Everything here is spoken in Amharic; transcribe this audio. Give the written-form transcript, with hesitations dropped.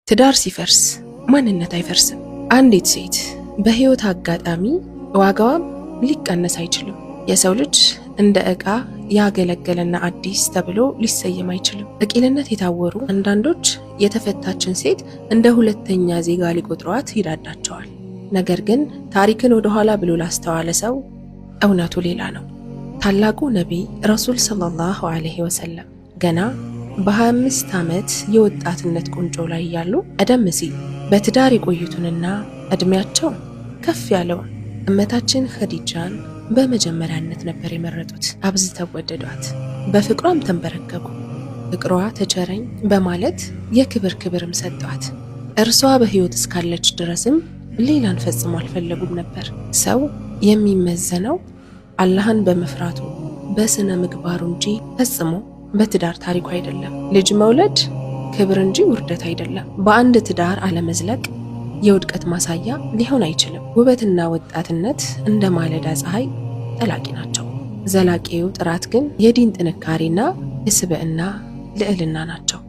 ትዳር ሲፈርስ ማንነት አይፈርስም። አንዲት ሴት በህይወት አጋጣሚ ዋጋዋም ሊቀነስ አይችልም። የሰው ልጅ እንደ ዕቃ ያገለገለና አዲስ ተብሎ ሊሰየም አይችልም። በቂልነት የታወሩ አንዳንዶች የተፈታችን ሴት እንደ ሁለተኛ ዜጋ ሊቆጥሯት ይዳዳቸዋል። ነገር ግን ታሪክን ወደ ኋላ ብሎ ላስተዋለ ሰው እውነቱ ሌላ ነው። ታላቁ ነቢይ ረሱል ሰለላሁ ዐለይሂ ወሰለም ገና በ25 ዓመት የወጣትነት ቁንጮ ላይ ያሉ ቀደም ሲል በትዳር የቆዩትንና እድሜያቸው ከፍ ያለውን እመታችን ኸዲጃን በመጀመሪያነት ነበር የመረጡት። አብዝተው ወደዷት፣ በፍቅሯም ተንበረከኩ። ፍቅሯ ተቸረኝ በማለት የክብር ክብርም ሰጧት። እርሷ በህይወት እስካለች ድረስም ሌላን ፈጽሞ አልፈለጉም ነበር። ሰው የሚመዘነው አላህን በመፍራቱ በስነ ምግባሩ እንጂ ፈጽሞ በትዳር ታሪኩ አይደለም። ልጅ መውለድ ክብር እንጂ ውርደት አይደለም። በአንድ ትዳር አለመዝለቅ የውድቀት ማሳያ ሊሆን አይችልም። ውበትና ወጣትነት እንደ ማለዳ ፀሐይ ጠላቂ ናቸው። ዘላቂው ጥራት ግን የዲን ጥንካሬና የስብዕና ልዕልና ናቸው።